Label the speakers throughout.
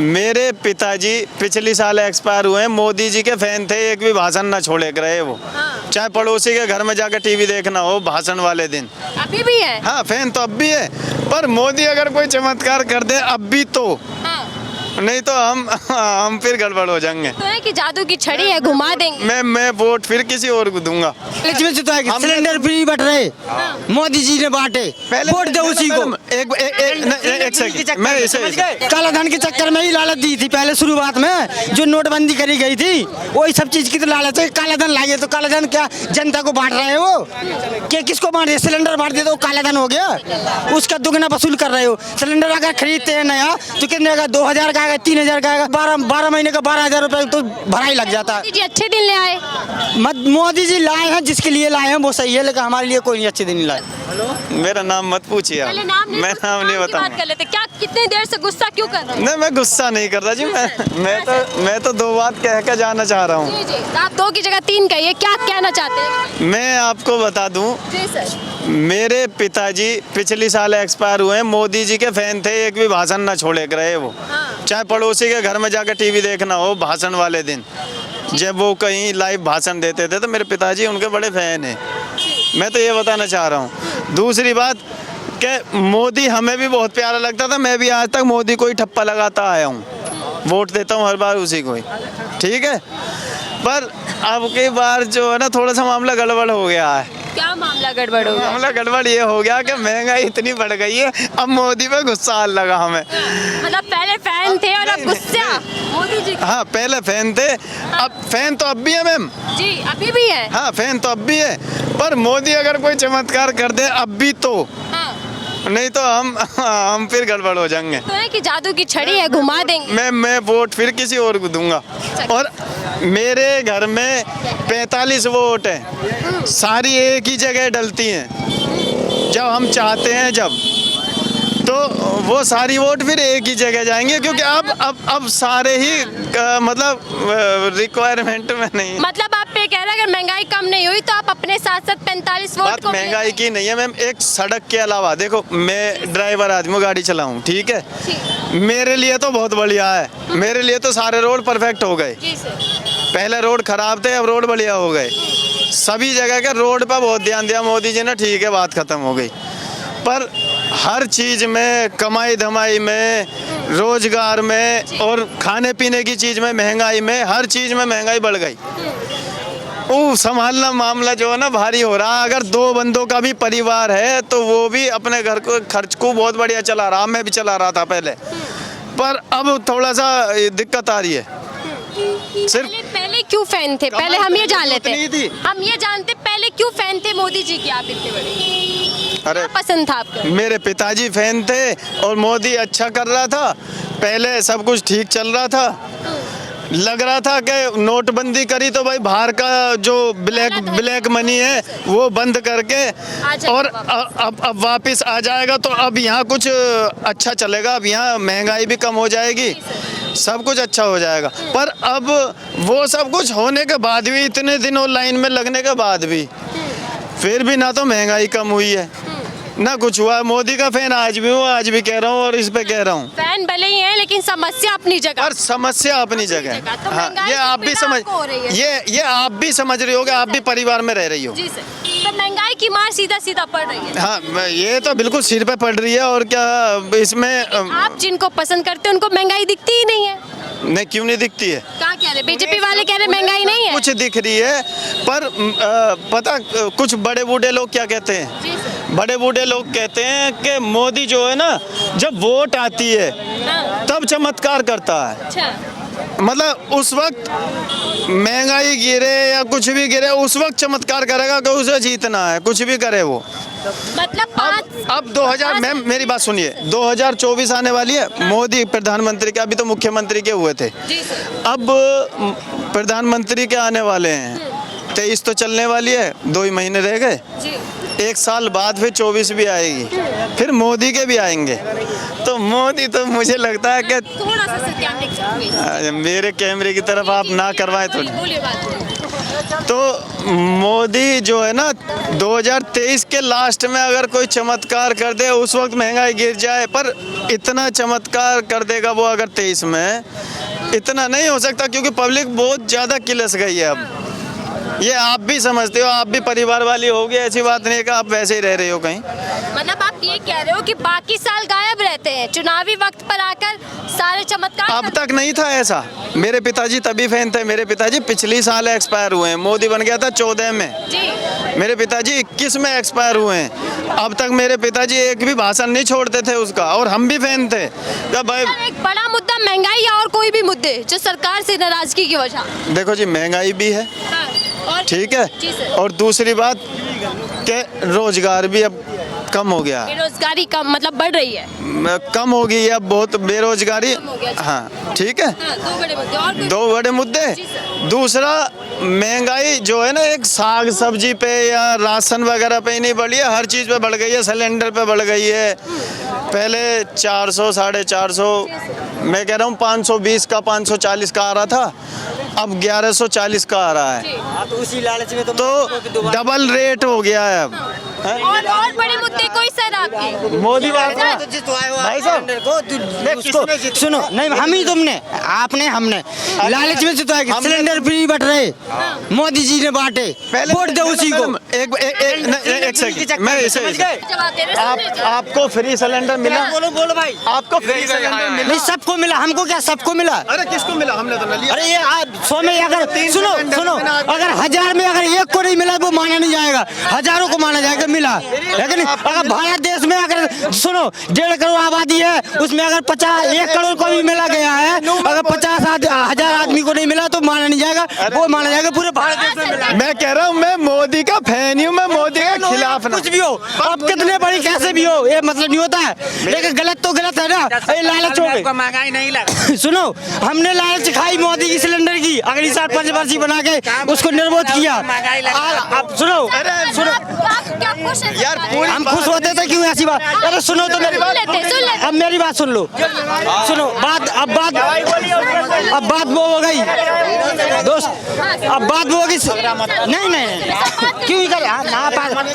Speaker 1: मेरे पिताजी पिछली साल एक्सपायर हुए हैं, मोदी जी के फैन थे, एक भी भाषण ना छोड़े रहे वो। चाहे पड़ोसी के घर में जाकर टीवी देखना हो भाषण वाले दिन।
Speaker 2: अभी भी है?
Speaker 1: हाँ, फैन तो अब भी है, पर मोदी अगर कोई चमत्कार कर दे अब भी तो नहीं तो हम फिर गड़बड़ हो जाएंगे।
Speaker 2: तो है कि जादू की छड़ी है, घुमा देंगे।
Speaker 1: मैं वोट फिर किसी और को दूंगा।
Speaker 3: सिलेंडर फ्री बट रहे, मोदी जी ने बांटे, वोट दो उसी को।
Speaker 1: एक सेकंड, मैं इसे
Speaker 3: काला धन के चक्कर में ही लालच दी थी पहले शुरुआत में, जो नोटबंदी करी गई थी वही सब चीज की तो लालच है। काला धन लाए तो काला धन क्या जनता को बांट रहे हैं वो? क्या किसको बांट रहे? सिलेंडर बांट दे तो काला धन हो गया, उसका दुगना वसूल कर रहे हो। सिलेंडर अगर खरीदते हैं नया तो कितने का? 2000 का आएगा, 3000 का आएगा, 12 महीने का 12,000 रुपए तो भरा ही लग जाता है।
Speaker 2: मोदी जी अच्छे दिन ले आए।
Speaker 3: मोदी जी लाए हैं, जिसके लिए लाए हैं वो सही है, लेकिन हमारे लिए कोई नहीं अच्छे दिन नहीं लाए।
Speaker 1: मेरा नाम मत पूछिए आप,
Speaker 2: पहले नाम
Speaker 1: मैं नाम नहीं बताऊंगा।
Speaker 2: कर लेते क्या? कितनी देर से गुस्सा क्यों कर रहे हैं?
Speaker 1: नहीं, मैं गुस्सा नहीं कर रहा जी, मैं तो दो बात कह के जाना चाह रहा हूँ।
Speaker 2: जी जी, आप 2 की जगह 3 कहिए, क्या कहना चाहते हैं?
Speaker 1: मैं आपको बता दूं,
Speaker 2: जी सर।
Speaker 1: मेरे पिताजी पिछली साल एक्सपायर हुए हैं, मोदी जी के फैन थे, एक भी भाषण ना छोड़े रहे वो। चाहे पड़ोसी के घर में जाकर टीवी देखना हो भाषण वाले दिन, जब वो कहीं लाइव भाषण देते थे तो मेरे पिताजी उनके बड़े फैन हैं। मैं तो ये बताना चाह रहा हूँ। दूसरी बात कि मोदी हमें भी बहुत प्यारा लगता था, मैं भी आज तक मोदी को ही ठप्पा लगाता आया हूँ, वोट देता हूँ हर बार उसी को ही, ठीक है। पर अब की बार जो है ना, थोड़ा सा मामला गड़बड़ हो गया है।
Speaker 2: क्या मामला गड़बड़ हो गया?
Speaker 1: मामला गड़बड़ ये हो गया कि महंगाई इतनी बढ़ गई है, अब मोदी पे गुस्सा लगा हमें।
Speaker 2: मतलब पहले फैन थे और अब गुस्सा मोदी जी।
Speaker 1: हाँ, पहले फैन थे, अब फैन तो अब भी है मैम।
Speaker 2: जी, अभी भी है।
Speaker 1: हाँ, फैन तो अब भी है, पर मोदी अगर कोई चमत्कार कर दे अब भी तो नहीं तो हम फिर गड़बड़ हो जाएंगे।
Speaker 2: तो है कि जादू की छड़ी है, घुमा देंगे।
Speaker 1: मैं वोट फिर किसी और को दूंगा। और मेरे घर में 45 वोट हैं, सारी एक ही जगह डलती हैं। जब हम चाहते हैं जब तो वो सारी वोट फिर एक ही जगह जाएंगे, क्योंकि अब सारे ही मतलब रिक्वायरमेंट में नहीं।
Speaker 2: मतलब आप ये कह रहे हैं अगर महंगाई कम नहीं हुई तो आप अपने साथ साथ 45 वोट
Speaker 1: बात महंगाई की नहीं है मैम, एक सड़क के अलावा देखो, मैं ड्राइवर आदमी गाड़ी चलाऊं, ठीक है, मेरे लिए तो बहुत बढ़िया है, मेरे लिए तो सारे रोड परफेक्ट हो गए। पहले रोड खराब थे, अब रोड बढ़िया हो गए। सभी जगह के रोड पर बहुत ध्यान दिया मोदी जी ने, ठीक है, बात खत्म हो गई। पर हर चीज में, कमाई धमाई में, रोजगार में और खाने पीने की चीज में, महंगाई में, हर चीज में महंगाई बढ़ गई। संभालना मामला जो है ना भारी हो रहा। अगर 2 बंदों का भी परिवार है तो वो भी अपने घर को खर्च को बहुत बढ़िया चला रहा, मैं भी चला रहा था पहले, पर अब थोड़ा सा दिक्कत आ रही है। सिर्फ
Speaker 2: पहले क्यों फैन थे? पहले हम ये जान लेते, हम ये जानते पहले क्यों फैन थे मोदी जी के आप इतने बड़े?
Speaker 1: अरे
Speaker 2: पसंद था आपको?
Speaker 1: मेरे पिताजी फैन थे और मोदी अच्छा कर रहा था, पहले सब कुछ ठीक चल रहा था, लग रहा था कि नोटबंदी करी तो भाई बाहर का जो ब्लैक मनी है वो बंद करके और अब वापस आ जाएगा, तो अब यहाँ कुछ अच्छा चलेगा, अब यहाँ महंगाई भी कम हो जाएगी, सब कुछ अच्छा हो जाएगा। पर अब वो सब कुछ होने के बाद भी, इतने दिनों लाइन में लगने के बाद भी, फिर भी ना तो महंगाई कम हुई है ना कुछ हुआ। मोदी का फैन आज भी हूँ, आज भी कह रहा हूँ और इस पे कह रहा हूँ,
Speaker 2: फैन भले ही है लेकिन समस्या अपनी जगह।
Speaker 1: और समस्या अपनी जगह।
Speaker 2: तो
Speaker 1: हाँ, ये आप भी समझ, ये आप भी समझ रही होगे, आप भी परिवार में रह रही हो।
Speaker 2: जी सर, तो महंगाई की मार सीधा सीधा पड़ रही है।
Speaker 1: हाँ, ये तो बिल्कुल सिर पे पड़ रही है, और क्या इसमें
Speaker 2: आप जिनको पसंद करते हैं उनको महंगाई दिखती ही नहीं है।
Speaker 1: नहीं, क्यों नहीं दिखती है?
Speaker 2: क्या कह रहे? बीजेपी वाले कह रहे महंगाई नहीं है।
Speaker 1: कुछ दिख रही है, पर पता कुछ बड़े बूढ़े लोग क्या कहते हैं? बड़े बूढ़े लोग कहते हैं कि मोदी जो है ना, जब वोट आती है तब चमत्कार करता है।
Speaker 2: अच्छा।
Speaker 1: मतलब उस वक्त महंगाई गिरे या कुछ भी गिरे, उस वक्त चमत्कार करेगा कि उसे जीतना है, कुछ भी करे वो।
Speaker 2: मतलब
Speaker 1: अब 2000, मैम मेरी बात सुनिए, 2024 आने वाली है, मोदी प्रधानमंत्री के, अभी तो मुख्यमंत्री के हुए थे, अब प्रधानमंत्री के आने वाले हैं। 23 तो चलने वाली है, 2 ही महीने रह गए, 1 साल बाद फिर 24 भी आएगी, फिर मोदी के भी आएंगे। तो मोदी तो मुझे लगता है कि
Speaker 2: थोड़ा सा सत्यापित
Speaker 1: मेरे कैमरे की तरफ आप ना करवाएं तो मोदी जो है ना 2023 के लास्ट में अगर कोई चमत्कार कर दे, उस वक्त महंगाई गिर जाए, पर इतना चमत्कार कर देगा वो अगर 23 में, इतना नहीं हो सकता क्योंकि पब्लिक बहुत ज़्यादा किलस गई है अब। ये आप भी समझते हो, आप भी परिवार वाली होगी, ऐसी बात नहीं है कि आप वैसे ही रह रहे हो कहीं।
Speaker 2: मतलब आप ये कह रहे हो कि बाकी साल गायब रहते हैं, चुनावी वक्त पर आकर सारे चमत्कार
Speaker 1: अब तक नहीं था ऐसा। मेरे पिताजी तभी फैन थे, मेरे पिताजी पिछली साल एक्सपायर हुए हैं, मोदी बन गया था 14 में,
Speaker 2: जी
Speaker 1: मेरे पिताजी 21 में एक्सपायर हुए हैं। अब तक मेरे पिताजी एक भी भाषण नहीं छोड़ते थे उसका, और हम भी फैन थे। क्या भाई,
Speaker 2: एक बड़ा मुद्दा महंगाई या और कोई भी मुद्दे जो सरकार से नाराजगी की वजह?
Speaker 1: देखो जी, महंगाई भी है,
Speaker 2: हाँ, और
Speaker 1: ठीक है,
Speaker 2: जी सर।
Speaker 1: और दूसरी बात कि रोजगार भी अब कम हो गया,
Speaker 2: बेरोजगारी कम मतलब बढ़ रही है,
Speaker 1: कम हो गई है अब बहुत बेरोजगारी।
Speaker 2: कम हो गया।
Speaker 1: हाँ ठीक है,
Speaker 2: हाँ, दो बड़े मुद्दे और कोई?
Speaker 1: 2 बड़े मुद्दे।
Speaker 2: जी सर।
Speaker 1: दूसरा, महंगाई जो है ना, एक साग सब्जी पे या राशन वगैरह पे ही नहीं बढ़ी है, हर चीज़ पे बढ़ गई है, सिलेंडर पे बढ़ गई है। पहले 400 450, मैं कह रहा हूँ 520 का 540 का आ रहा था, अब 1140 का आ रहा है,
Speaker 3: तो उसी लालच में
Speaker 1: तो डबल रेट हो गया है अब।
Speaker 2: और बड़े मुद्दे कोई सर आपके?
Speaker 1: मोदी बात
Speaker 3: भाई साहब उसको सुनो, नहीं हम ही तुमने आपने हमने लालच में जितवाया, सिलेंडर फ्री बट रहे, मोदी जी ने बांटे, वोट दो उसी को।
Speaker 1: एक सेकंड, मैं इसे
Speaker 2: जवाब दे रहे हैं,
Speaker 1: आप
Speaker 2: सुन लीजिए।
Speaker 1: आपको फ्री सिलेंडर मिला?
Speaker 3: बोलो बोलो भाई,
Speaker 1: आपको फ्री सिलेंडर मिला?
Speaker 3: नहीं सबको मिला, हमको क्या सबको मिला?
Speaker 1: अरे किसको मिला? हमने तो लिया।
Speaker 3: अरे ये आप 100 में अगर सुनो सुनो, अगर 1000 में अगर एक को नहीं मिला वो माना नहीं जाएगा, हजारों को माना जाएगा मिला, लेकिन अगर भारत देश में अगर सुनो 1.5 करोड़ आबादी है, उसमें अगर 1 करोड़ को भी मिला गया है, अगर 50,000 आदमी को नहीं मिला तो माना नहीं जाएगा, वो माना जाएगा पूरे भारत देश में मिला।
Speaker 1: मैं कह रहा हूँ, मैं मोदी का फैन ही हूँ, मैं मोदी के खिलाफ ना।
Speaker 3: कुछ भी हो, आप कितने बड़ी कैसे भी हो, ये मतलब नहीं होता है, लेकिन गलत तो गलत है ना। ये लालच हो गई,
Speaker 4: महंगाई नहीं लगा।
Speaker 3: सुनो हमने लालच खाई मोदी की सिलेंडर की, अगली साल 5 वर्षी बना के उसको निर्वोध किया। अब सुनो सुनो,
Speaker 2: आप क्या खुश हैं?
Speaker 1: यार, पूरी
Speaker 3: हम खुश होते थे क्यों ऐसी बात? अरे सुनो तो मेरी बात,
Speaker 2: सुन लेते।
Speaker 3: अब मेरी बात सुन लो, सुनो बात, अब बात वो हो गई दोस्त, अब बात वो होगी। नहीं नहीं क्यों ही करें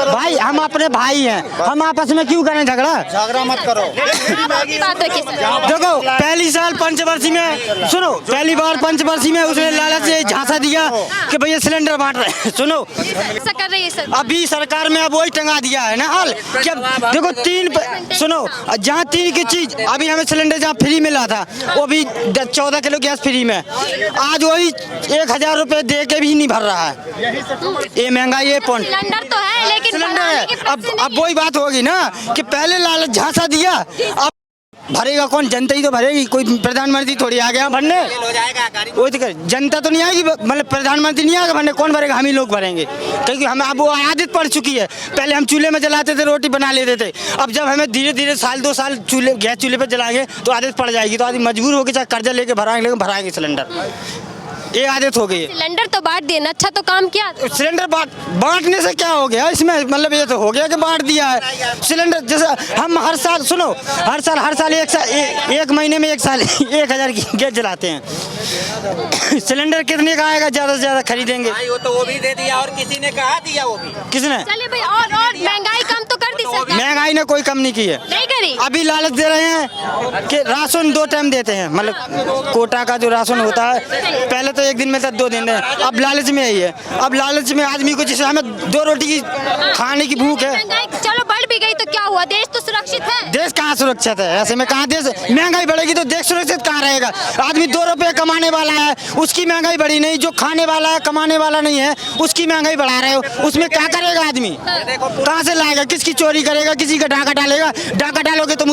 Speaker 3: भाई, हम अपने भाई हैं, हम आपस में क्यों करें झगड़ा मत करो।
Speaker 2: बात है किस?
Speaker 3: देखो पहली साल पंचवर्षीय में, सुनो पहली बार पंचवर्षीय में उसने लालच से झांसा दिया कि भैया सिलेंडर बांट रहे हैं, सुनो
Speaker 2: ऐसा कर रही है सर।
Speaker 3: अभी सरकार में अब वही टंगा दिया है ना हाल, क्या देखो सुनो, जहाँ 3 की चीज, अभी हमें सिलेंडर जहाँ फ्री मिला था वो भी 14 किलो गैस फ्री में, आज वही 1000 रुपए दे के भी नहीं भर रहा है। ये महंगाई है पॉइंट,
Speaker 2: सिलेंडर तो है लेकिन
Speaker 3: सिलेंडर
Speaker 2: बनाने
Speaker 3: है।
Speaker 2: की प्रक्रिया
Speaker 3: अब वही बात होगी ना कि पहले लालच झांसा दिया, अब भरेगा कौन? जनता ही तो भरेगी, कोई प्रधानमंत्री थोड़ी आ गया भरने, वो तो जनता तो नहीं आएगी, मतलब प्रधानमंत्री नहीं आएगा भरने, कौन भरेगा? हम ही लोग भरेंगे, क्योंकि हमें अब वो आदत पड़ चुकी है। पहले हम चूल्हे में जलाते थे, रोटी बना लेते थे, अब जब हमें धीरे धीरे साल 2 साल गैस चूल्हे पर जलाएंगे तो आदत पड़ जाएगी, तो आदमी मजबूर होकर चाहे कर्जा लेके भराएंगे, लेकिन भराएंगे सिलेंडर, ये आदत हो गई है।
Speaker 2: सिलेंडर तो बांट देना, अच्छा तो काम किया।
Speaker 3: सिलेंडर बांटने से क्या हो गया इसमें? मतलब ये तो हो गया कि बांट दिया है सिलेंडर। जैसे हम हर साल सुनो, हर साल एक महीने में 1000 की गैस जलाते हैं, सिलेंडर कितने का आएगा? ज़्यादा से ज़्यादा खरीदेंगे।
Speaker 4: वो तो वो भी दे दिया, और किसी ने कहा दिया वो भी।
Speaker 3: किसने?
Speaker 2: चलिए भाई, और महंगाई कम तो कर दी सरकार?
Speaker 3: महंगाई ने कोई कम नहीं की है,
Speaker 2: नहीं करी।
Speaker 3: अभी लालच दे रहे हैं कि राशन 2 टाइम देते हैं, मतलब कोटा का जो राशन होता है, पहले तो 1 दिन में 2 दिन है, अब लालच में यही है। अब लालच में आदमी को, जैसे हमें 2 रोटी की खाने की भूख है,
Speaker 2: महंगाई चलो बढ़ भी गई तो क्या हुआ, देश तो सुरक्षित है।
Speaker 3: देश कहाँ सुरक्षित है? ऐसे में कहाँ देश, महंगाई बढ़ेगी तो देश सुरक्षित कहाँ रहेगा? आदमी 2 रुपए कमाने वाला है, उसकी महंगाई बढ़ी नहीं, जो खाने वाला है कमाने वाला नहीं है उसकी महंगाई बढ़ा रहे हो, उसमें क्या करेगा आदमी? कहाँ से लाएगा? किसकी चोरी करेगा? किसी का डाका डालेगा? डाका डालोगे तो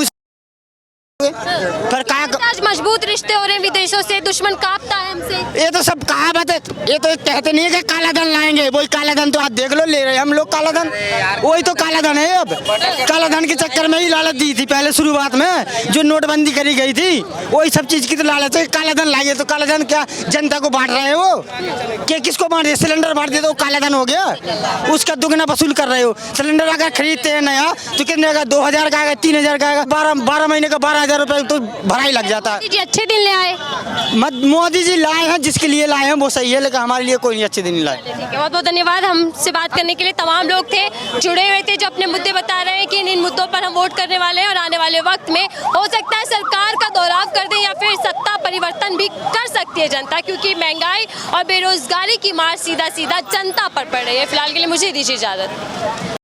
Speaker 3: पर
Speaker 2: आज मजबूत रिश्ते हो रहे हैं विदेशों से, दुश्मन कांपता है हमसे।
Speaker 3: ये तो सब कहावत है, ये तो कहते नहीं है कि काला धन लाएंगे, वही काला धन तो आप देख लो ले रहे हैं हम लोग काला धन, वही तो काला धन है। अब काला धन के चक्कर में ही लालच दी थी पहले शुरुआत में, जो नोटबंदी करी गई थी वही सब चीज की तो लालच है। काला धन लाएंगे तो काला धन क्या जनता को बांट रहे हो? कि किसको बांट रहे? सिलेंडर बांट दे तो काला धन हो गया, उसका दुगना वसूल कर रहे हो। सिलेंडर अगर खरीदते हैं नया तो कितने का? 2000 का आएगा, 3000 का आएगा, 12 महीने का 12,000 रुपए तो भरा ही लग जाता है।
Speaker 2: मोदी जी अच्छे दिन ले आए।
Speaker 3: मोदी जी लाए हैं, जिसके लिए लाए हैं वो सही है, लेकिन हमारे लिए कोई नहीं अच्छे दिन नहीं लाए।
Speaker 2: ठीक है, बहुत बहुत धन्यवाद। हमसे बात करने के लिए तमाम लोग थे, जुड़े हुए थे, जो अपने मुद्दे बता रहे हैं कि इन मुद्दों पर हम वोट करने वाले हैं और आने वाले वक्त में हो सकता है सरकार का दौराव कर दें या फिर सत्ता परिवर्तन भी कर सकती है जनता, क्योंकि महंगाई और बेरोजगारी की मार सीधा सीधा जनता पर पड़ रही है। फिलहाल के लिए मुझे दीजिए इजाजत।